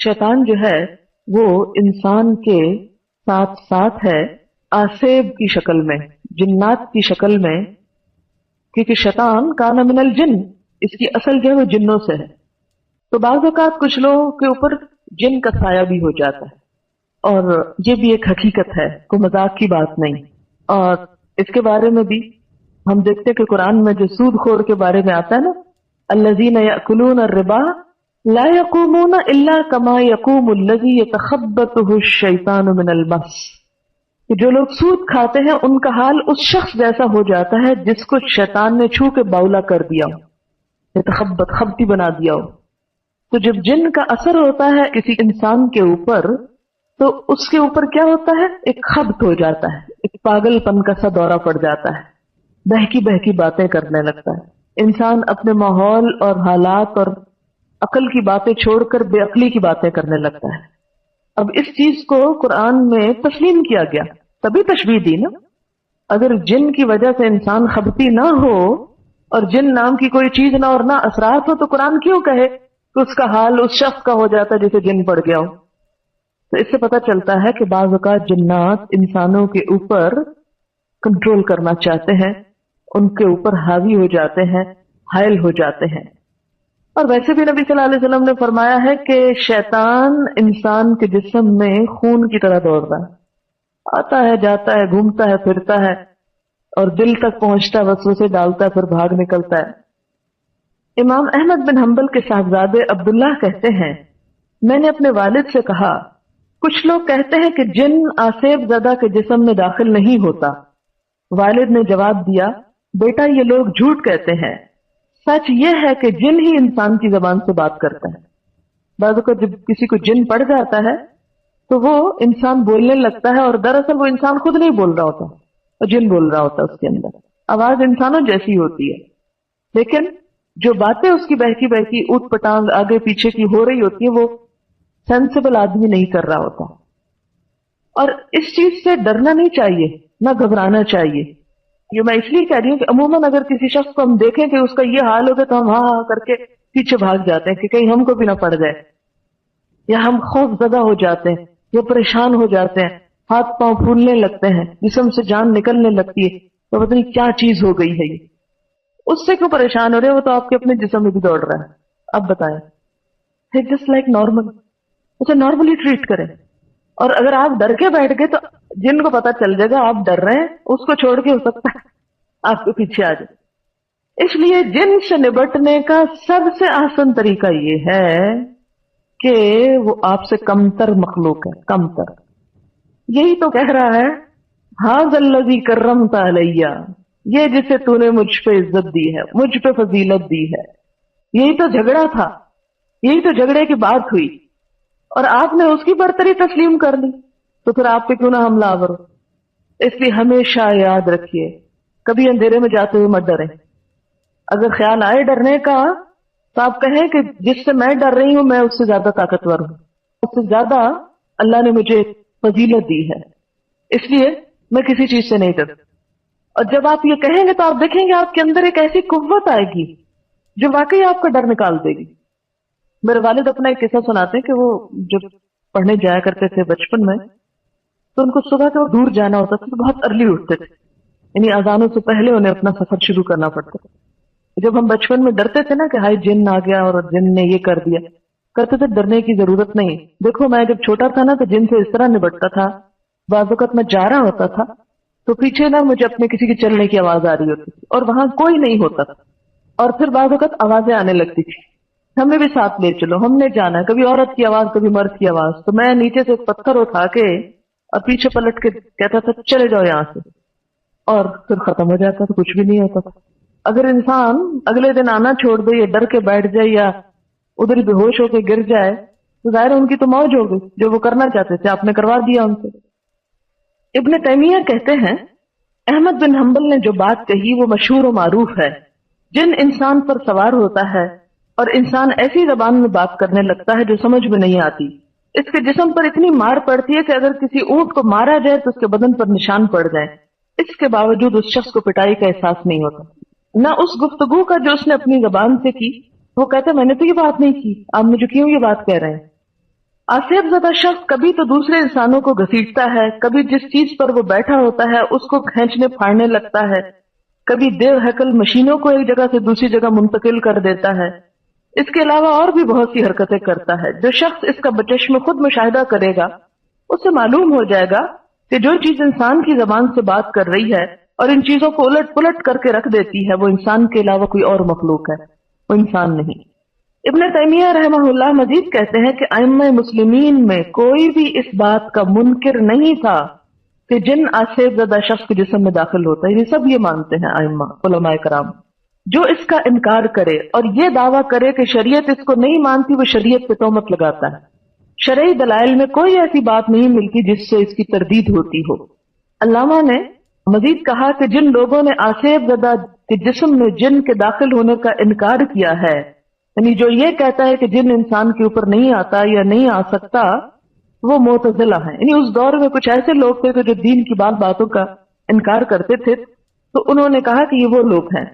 शैतान जो है वो इंसान के साथ साथ है आसेब की शक्ल में, जिन्नात की शक्ल में, क्योंकि शैतान काना मिनल जिन, इसकी असल जो है वो जिन्नों से है। तो बाज़ औक़ात कुछ लोगों के ऊपर जिन का साया भी हो जाता है, और ये भी एक हकीकत है, कोई मजाक की बात नहीं। और इसके बारे में भी हम देखते हैं कि कुरान में जो सूदखोर के बारे में आता है ना, अल्लज़ीना यअकुलूना अर्रिबा ला यक़ूमूना इल्ला कमा यक़ूमुल्लज़ी यतख़ब्बतुहु शैतानु मिनल मस, कि जो लोग सूद खाते हैं उनका हाल उस शख्स जैसा हो जाता है जिसको शैतान ने छू के बाउला कर दिया हो, यतख़ब्बत खबती बना दिया हो। तो जब जिन का असर होता है किसी इंसान के ऊपर, तो उसके ऊपर क्या होता है, एक खब्त हो जाता है, एक पागलपन का सा दौरा पड़ जाता है, बहकी बहकी बातें करने लगता है। इंसान अपने माहौल और हालात और अकल की बातें छोड़कर बेअकली की बातें करने लगता है। अब इस चीज को कुरान में तस्लीम किया गया, तभी तशबीह दी ना। अगर जिन की वजह से इंसान खबती ना हो और जिन नाम की कोई चीज ना और ना असरात हो, तो कुरान क्यों कहे कि उसका हाल उस शख्स का हो जाता है जिसे जिन पड़ गया हो। तो इससे पता चलता है कि बाज़ औक़ात जिन्नात इंसानों के ऊपर कंट्रोल करना चाहते हैं, उनके ऊपर हावी हो जाते हैं, हायल हो जाते हैं। और वैसे भी नबी सल्लल्लाहु अलैहि वसल्लम ने फरमाया है कि शैतान इंसान के जिस्म में खून की तरह दौड़ रहा है, आता है जाता है, घूमता है फिरता है, और दिल तक पहुंचता है, वसवसे डालता है, फिर भाग निकलता है। इमाम अहमद बिन हम्बल के साहबजादे अब्दुल्लाह कहते हैं, मैंने अपने वालिद से कहा, कुछ लोग कहते हैं कि जिन आसेब ज़दा के जिस्म में दाखिल नहीं होता। वालिद ने जवाब दिया, बेटा ये लोग झूठ कहते हैं, सच ये है कि जिन ही इंसान की जबान से बात करता है। बाज़ को जब किसी को जिन पड़ जाता है तो वो इंसान बोलने लगता है, और दरअसल वो इंसान खुद नहीं बोल रहा होता, और जिन बोल रहा होता है। उसके अंदर आवाज इंसानों जैसी होती है, लेकिन जो बातें उसकी बहकी बहकी ऊट पटांग आगे पीछे की हो रही होती है, वो सेंसिबल आदमी नहीं कर रहा होता। और इस चीज से डरना नहीं चाहिए, ना घबराना चाहिए। ये मैं इसलिए कह रही हूँ कि अमूमन अगर किसी शख्स को हम देखें कि उसका ये हाल हो गया, तो हम हाँ हाँ करके पीछे भाग जाते हैं कि कहीं हमको भी ना पड़ जाए, या हम खौफजदा हो जाते हैं, या परेशान हो जाते हैं, हाथ पांव फूलने लगते हैं, जिस्म से जान निकलने लगती है, तो पता नहीं क्या चीज हो गई है ये। उससे क्यों परेशान हो रहे हो, वो तो आपके अपने जिस्म में भी दौड़ रहा है। अब बताएं, जस्ट लाइक नॉर्मल, उसे नॉर्मली ट्रीट करें। और अगर आप डर के बैठ गए तो जिनको पता चल जाएगा आप डर रहे हैं, उसको छोड़ के हो सकता है आपके पीछे आ जाए। इसलिए जिन से निपटने का सबसे आसान तरीका ये है कि वो आपसे कमतर मखलूक है, कमतर। यही तो कह रहा है, हाज़ल्लज़ी कर्रमता अलैया, ये जिसे तूने मुझ पे इज्जत दी है, मुझ पे फजीलत दी है। यही तो झगड़ा था, यही तो झगड़े की बात हुई, और आपने उसकी बरतरी तस्लीम कर ली, तो फिर आप पे क्यों ना हमला आवर हो। इसलिए हमेशा याद रखिए, कभी अंधेरे में जाते हुए मत डरें। अगर ख्याल आए डरने का, तो आप कहें कि जिससे मैं डर रही हूं मैं उससे ज्यादा ताकतवर हूं, उससे ज्यादा अल्लाह ने मुझे फजीलत दी है, इसलिए मैं किसी चीज से नहीं डरती। और जब आप ये कहेंगे तो आप देखेंगे आपके अंदर एक ऐसी कुव्वत आएगी जो वाकई आपका डर निकाल देगी। मेरे वालिद अपना एक किस्सा सुनाते हैं कि वो जब पढ़ने जाया करते थे बचपन में, तो उनको सुबह के वक्त दूर जाना होता था, तो बहुत अर्ली उठते थे, यानी अजानों से पहले उन्हें अपना सफर शुरू करना पड़ता था। जब हम बचपन में डरते थे ना कि हाय जिन आ गया और जिन ने ये कर दिया, करते थे, डरने की जरूरत नहीं। देखो मैं जब छोटा था ना, तो जिन से इस तरह निपटता था, बाज़ वक़्त मैं जा रहा होता था तो पीछे ना मुझे अपने किसी की चलने की आवाज आ रही होती थी, और वहां कोई नहीं होता था, और फिर बाज़ वक़्त आवाजें आने लगती थी, हमें भी साथ ले चलो, हमने जाना है, कभी औरत की आवाज कभी मर्द की आवाज। तो मैं नीचे से एक पत्थर उठा के और पीछे पलट के कहता था चले जाओ यहां से, और फिर खत्म हो जाता था, कुछ भी नहीं होता था। अगर इंसान अगले दिन आना छोड़ दे, या डर के बैठ जाए, या उधर ही बेहोश होकर गिर जाए, तो जाहिर उनकी तो मौज हो गई, जो वो करना चाहते थे आपने करवा दिया उनसे। इब्न तैमिया कहते हैं, अहमद बिन हम्बल ने जो बात कही वो मशहूर और मारूफ है। जिन इंसान पर सवार होता है और इंसान ऐसी जबान में बात करने लगता है जो समझ में नहीं आती, इसके जिस्म पर इतनी मार पड़ती है कि अगर किसी ऊंट को मारा जाए तो उसके बदन पर निशान पड़ जाए, इसके बावजूद उस शख्स को पिटाई का एहसास नहीं होता, न उस गुफ्तगू का जो उसने अपनी जबान से की। वो कहता मैंने तो ये बात नहीं की, आप मुझे क्यों ये बात कह रहे हैं। आसेब ज़दा शख्स कभी तो दूसरे इंसानों को घसीटता है, कभी जिस चीज पर वो बैठा होता है उसको खींचने फाड़ने लगता है, कभी देवहकल मशीनों को एक जगह से दूसरी जगह मुंतकिल कर देता है। इसके अलावा और भी बहुत सी हरकतें करता है। जो शख्स इसका बचश्म खुद मुशाहिदा करेगा उससे मालूम हो जाएगा कि जो चीज इंसान की जबान से बात कर रही है और इन चीजों को उलट पुलट करके रख देती है वो इंसान के अलावा कोई और मखलूक है, वो इंसान नहीं। इब्न तैमिया रहमहुल्लाह मजीद कहते हैं कि अइम्मा मुस्लिमीन में कोई भी इस बात का मुनकिर नहीं था कि जिन आसेब ज़दा शख्स के जिस्म में दाखिल होता है। ये सब ये मानते हैं अइम्मा उलमाए कराम। जो इसका इनकार करे और ये दावा करे कि शरीयत इसको नहीं मानती वो शरीयत पे तोहमत लगाता है। शरई दलाइल में कोई ऐसी बात नहीं मिलती जिससे इसकी तरदीद होती हो। अल्लामा ने मजीद कहा कि जिन लोगों ने आसेब ज़दा के जिस्म में जिन के दाखिल होने का इनकार किया है, यानी जो ये कहता है कि जिन इंसान के ऊपर नहीं आता या नहीं आ सकता, वो मोतजिला है। यानी उस दौर में कुछ ऐसे लोग थे जो दीन की बातों का इनकार करते थे, तो उन्होंने कहा कि ये वो लोग हैं